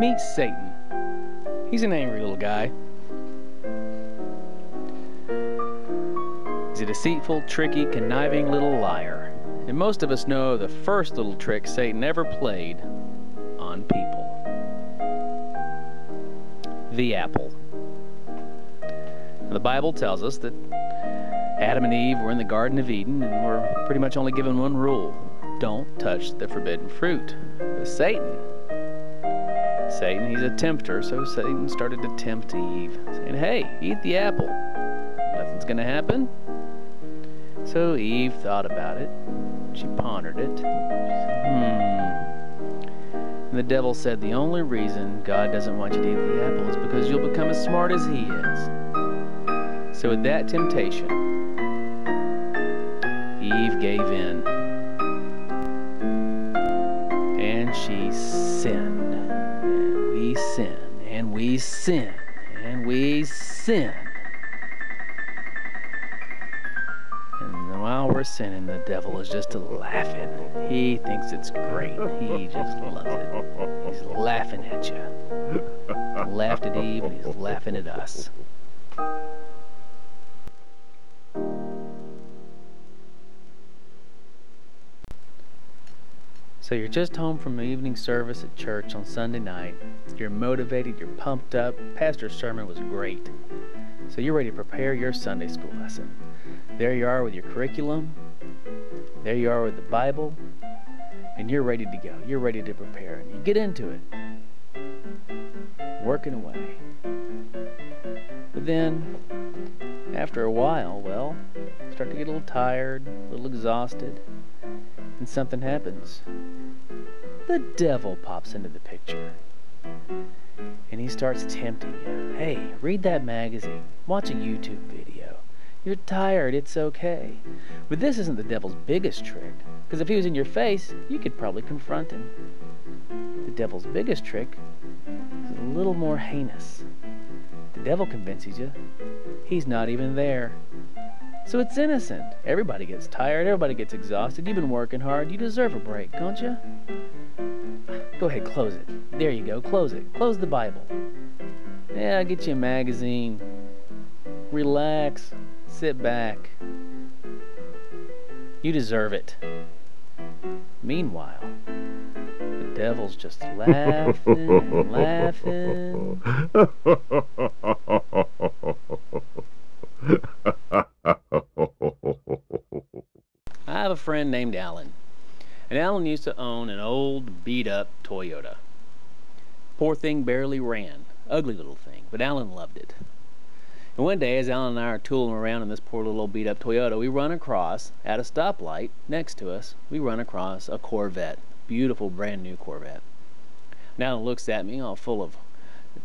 Meet Satan. He's an angry little guy. He's a deceitful, tricky, conniving little liar. And most of us know the first little trick Satan ever played on people. The apple. Now, the Bible tells us that Adam and Eve were in the Garden of Eden and were pretty much only given one rule: don't touch the forbidden fruit. But Satan, he's a tempter, so Satan started to tempt Eve, saying, hey, eat the apple. Nothing's going to happen. So Eve thought about it. She pondered it. She said, And the devil said, the only reason God doesn't want you to eat the apple is because you'll become as smart as he is. So with that temptation, Eve gave in. And she sinned. And we sin. And we sin. And we sin. And while we're sinning, the devil is just laughing. He thinks it's great. He just loves it. He's laughing at you. He laughed at Eve, and he's laughing at us. So you're just home from an evening service at church on Sunday night. You're motivated, you're pumped up. Pastor's sermon was great. So you're ready to prepare your Sunday school lesson. There you are with your curriculum. There you are with the Bible. And you're ready to go. You're ready to prepare. And you get into it. Working away. But then, after a while, well, you start to get a little tired, a little exhausted. And something happens. The devil pops into the picture. And he starts tempting you. Hey, read that magazine. Watch a YouTube video. You're tired, it's okay. But this isn't the devil's biggest trick. Because if he was in your face, you could probably confront him. The devil's biggest trick is a little more heinous. The devil convinces you he's not even there. So it's innocent. Everybody gets tired, everybody gets exhausted. You've been working hard, you deserve a break, don't you? Go ahead, close it. There you go, close it. Close the Bible. Yeah, get you a magazine. Relax. Sit back. You deserve it. Meanwhile, the devil's just laughing and laughing. I have a friend named Alan. And Alan used to own an old, beat-up Toyota. Poor thing barely ran. Ugly little thing, but Alan loved it. And one day, as Alan and I are tooling around in this poor little old beat-up Toyota, we run across, at a stoplight next to us, we run across a Corvette. Beautiful, brand new Corvette. And Alan looks at me, all full of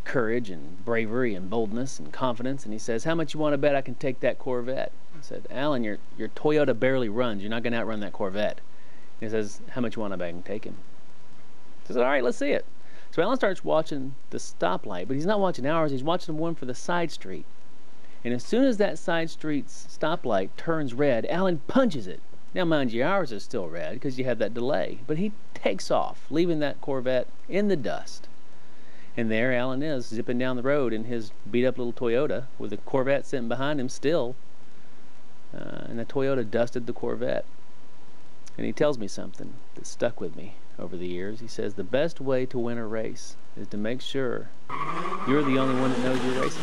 courage and bravery and boldness and confidence, and he says, how much you want to bet I can take that Corvette? I said, Alan, your Toyota barely runs. You're not going to outrun that Corvette. He says, how much you want to bet I can take him? I said, all right, let's see it. So Alan starts watching the stoplight, but he's not watching ours. He's watching the one for the side street. And as soon as that side street's stoplight turns red, Alan punches it. Now, mind you, ours is still red because you have that delay. But he takes off, leaving that Corvette in the dust. And there Alan is, zipping down the road in his beat-up little Toyota with the Corvette sitting behind him still. And the Toyota dusted the Corvette. And he tells me something that stuck with me over the years. He says, the best way to win a race is to make sure you're the only one that knows you're racing.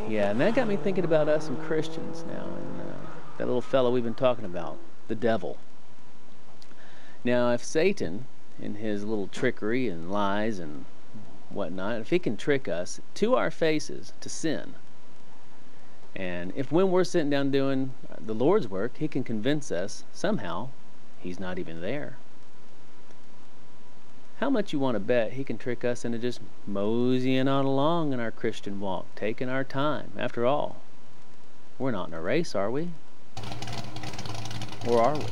Yeah, and that got me thinking about us and Christians now, and that little fellow we've been talking about, the devil. Now, if Satan, in his little trickery and lies and whatnot, if he can trick us to our faces to sin, and if when we're sitting down doing the Lord's work, he can convince us somehow he's not even there. How much you want to bet he can trick us into just moseying on along in our Christian walk, taking our time? After all, we're not in a race, are we? Or are we?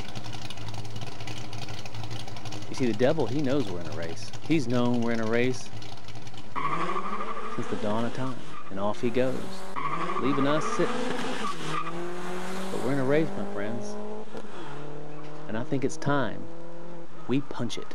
You see, the devil, he knows we're in a race. He's known we're in a race since the dawn of time. And off he goes, leaving us sitting. But we're in a race, my friends. And I think it's time we punch it.